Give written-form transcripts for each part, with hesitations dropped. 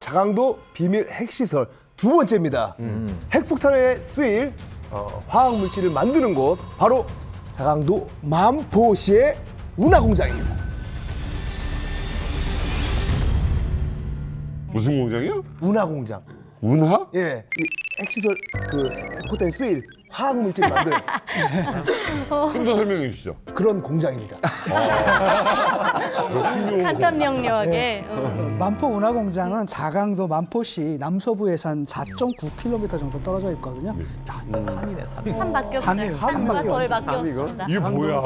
자강도 비밀 핵시설 두 번째입니다. 핵폭탄에 쓰일 화학물질을 만드는 곳 바로 자강도 만포시의 운하공장입니다. 무슨 공장이요? 운하공장. 운하? 예, 이 핵시설 그 핵폭탄에 쓰일 화학물질 만드는 좀 더 설명해 주시죠. 그런 공장입니다. 간단 명료하게. 만포 운하공장은 자강도 만포시 남서부에서 한 4.9km 정도 떨어져 있거든요. 산이네, 산. 산밖에 없어요. 산이에요. 산과 산밖에 돌밖에 없습니다. 이게 뭐야?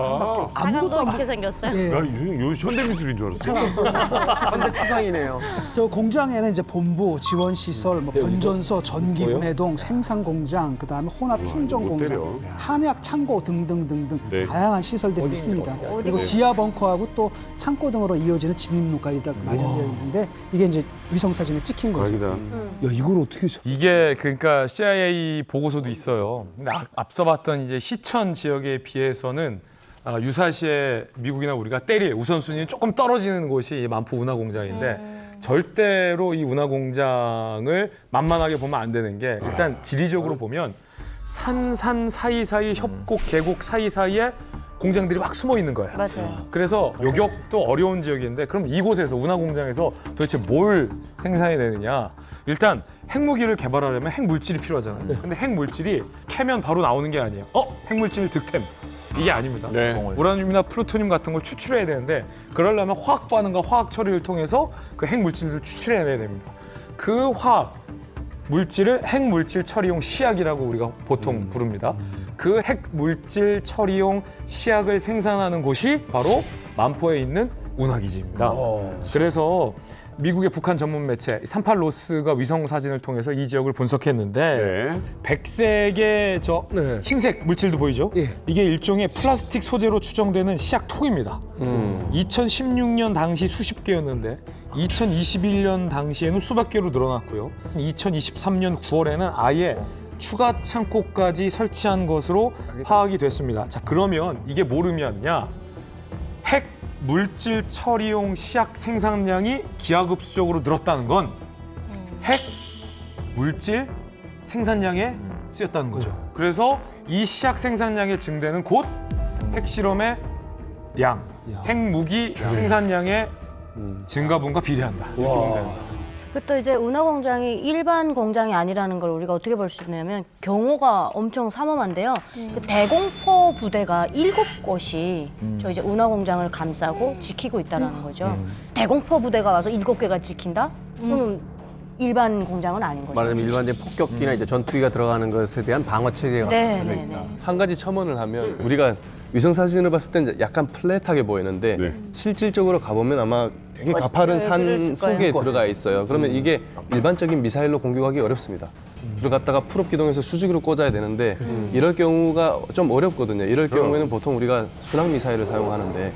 자강도 이렇게 생겼어요. 예. 야, 이거 현대미술인 줄 알았어. 현대 추상이네요. 저 공장에는 이제 본부, 지원 시설, 뭐 변전소, 전기 분해동, 생산 공장, 그다음에 혼합 충전 이거 공장, 때려. 탄약 창고 등등등등 네. 다양한 시설들이 있습니다. 그리고 지하 벙커하고 또 창고 등으로 이어지는 진입로까지 다 마련되어 있는데 이게 이제 위성 사진에 찍힌 거죠. 대박이다. 야, 이걸 어떻게 이게 그러니까 CIA 보고서도 있어요. 근데 앞서 봤던 이제 희천 지역에 비해서는 유사시에 미국이나 우리가 때릴 우선순위는 조금 떨어지는 곳이 이 만포 운하공장인데 절대로 이 운하공장을 만만하게 보면 안 되는 게 일단 지리적으로 보면 산 사이사이 협곡 계곡 사이사이에 공장들이 막 숨어 있는 거예요. 맞아요. 그래서 요격도 어려운 지역인데 그럼 이곳에서 운하공장에서 도대체 뭘 생산해 내느냐. 일단 핵무기를 개발하려면 핵물질이 필요하잖아요. 근데 핵물질이 캐면 바로 나오는 게 아니에요. 핵물질 득템. 이게 아닙니다. 네. 우라늄이나 플루토늄 같은 걸 추출해야 되는데 그러려면 화학 반응과 화학 처리를 통해서 그 핵물질을 추출해내야 됩니다. 그 화학 물질을 핵물질 처리용 시약이라고 우리가 보통 부릅니다. 그 핵물질 처리용 시약을 생산하는 곳이 바로 만포에 있는 운하기지입니다. 그래서 미국의 북한 전문 매체 38로스가 위성 사진을 통해서 이 지역을 분석했는데 네. 백색의 저 흰색 물질도 보이죠? 예. 이게 일종의 플라스틱 소재로 추정되는 시약통입니다. 2016년 당시 수십 개였는데 2021년 당시에는 수백 개로 늘어났고요. 2023년 9월에는 아예 추가 창고까지 설치한 것으로 파악이 됐습니다. 자, 그러면 이게 뭘 의미하느냐? 핵 물질 처리용 시약 생산량이 기하급수적으로 늘었다는 건 핵 물질 생산량에 쓰였다는 거죠. 그래서 이 시약 생산량의 증대는 곧 핵실험의 양, 핵무기 생산량의 증가분과 비례한다. 이렇게 보면 됩니다. 또 이제 운하공장이 일반 공장이 아니라는 걸 우리가 어떻게 볼 수 있냐면 경호가 엄청 삼엄한데요. 그 대공포 부대가 7곳이 저 이제 운하공장을 감싸고 지키고 있다는 거죠. 대공포 부대가 와서 7개가 지킨다? 그러면 일반 공장은 아닌 거죠. 말하자면 일반적인 폭격기나 이제 전투기가 들어가는 것에 대한 방어 체계가 네, 들어 네, 있다. 네. 한 가지 첨언을 하면 우리가 위성 사진을 봤을 때 약간 플랫하게 보이는데 네. 실질적으로 가보면 아마 되게 가파른 네, 산 그랬을 속에 거예요. 들어가 있어요. 그러면 이게 일반적인 미사일로 공격하기 어렵습니다. 들어갔다가 풀업 기동해서 수직으로 꽂아야 되는데 이럴 경우가 좀 어렵거든요. 이럴 경우에는 보통 우리가 순항 미사일을 사용하는데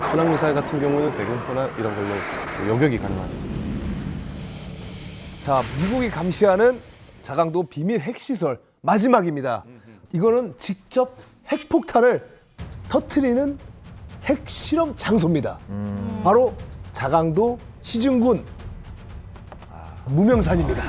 순항 미사일 같은 경우는 대공포나 이런 걸로 요격이 가능하죠. 자, 미국이 감시하는 자강도 비밀 핵시설 마지막입니다. 이거는 직접 핵폭탄을 터트리는 핵실험 장소입니다. 바로 자강도 시중군 무명산입니다.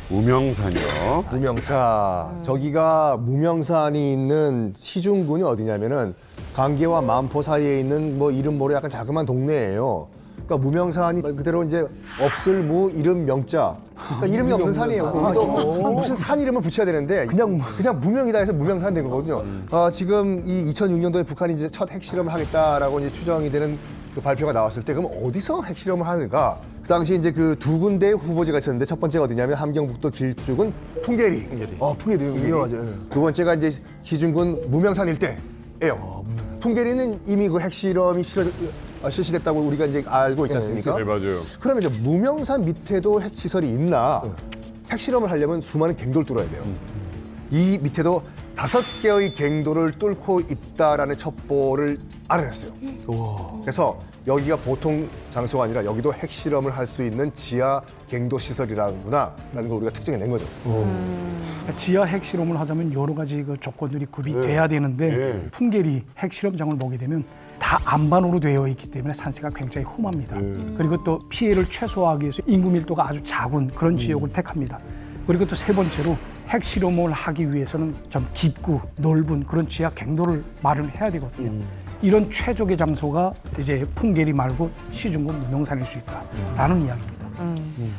우명산이요. 무명산. 저기가 무명산이 있는 시중군이 어디냐면은 강계와 만포 사이에 있는 뭐 이름 모를 약간 자그마한 동네예요. 그러니까 무명산이 말 그대로 이제 없을 무 이름 명자. 그러니까 이름이 없는 산이에요. 우리도 무슨 산 이름을 붙여야 되는데 그냥 무명이다 해서 무명산 된 거거든요. 지금 이 2006년도에 북한이 이제 첫 핵실험을 하겠다라고 이제 추정이 되는 그 발표가 나왔을 때 그럼 어디서 핵실험을 하는가? 그 당시 이제 그 두 군데의 후보지가 있었는데 첫 번째가 어디냐면 함경북도 길쭉은 풍계리. 풍계리 유명하죠. 두 번째가 이제 시중군 무명산 일대예요. 풍계리는 이미 그 핵실험이 실시됐다고 우리가 이제 알고 있지 않습니까? 네, 맞아요. 그러면 이제 무명산 밑에도 핵시설이 있나? 핵실험을 하려면 수많은 갱도를 뚫어야 돼요. 이 밑에도 5개의 갱도를 뚫고 있다라는 첩보를 알아냈어요. 그래서 여기가 보통 장소가 아니라 여기도 핵실험을 할 수 있는 지하 갱도 시설이라는구나라는 걸 우리가 특정해낸 거죠. 지하 핵실험을 하자면 여러 가지 그 조건들이 구비돼야 되는데 예. 풍계리 핵실험장을 보게 되면 다 안반으로 되어 있기 때문에 산세가 굉장히 험합니다. 그리고 또 피해를 최소화하기 위해서 인구 밀도가 아주 작은 그런 지역을 택합니다. 그리고 또 세 번째로 핵실험을 하기 위해서는 좀 깊고 넓은 그런 지하 갱도를 마련해야 되거든요. 이런 최적의 장소가 이제 풍계리 말고 시중군 무명산일 수 있다라는 이야기입니다.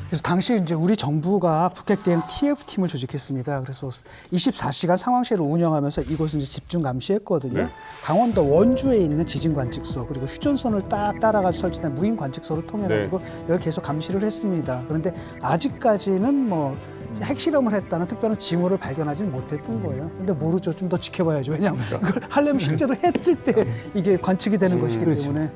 그래서 당시 이제 우리 정부가 북핵 대응 TF팀을 조직했습니다. 그래서 24시간 상황실을 운영하면서 이곳을 이제 집중 감시했거든요. 강원도 원주에 있는 지진 관측소 그리고 휴전선을 딱 따라가서 설치된 무인 관측소를 통해 가지고 이걸 계속 감시를 했습니다. 그런데 아직까지는 뭐 핵실험을 했다는 특별한 징후를 발견하지는 못했던 거예요. 근데 모르죠. 좀 더 지켜봐야죠. 왜냐하면 그걸 하려면 실제로 했을 때 이게 관측이 되는 것이기 때문에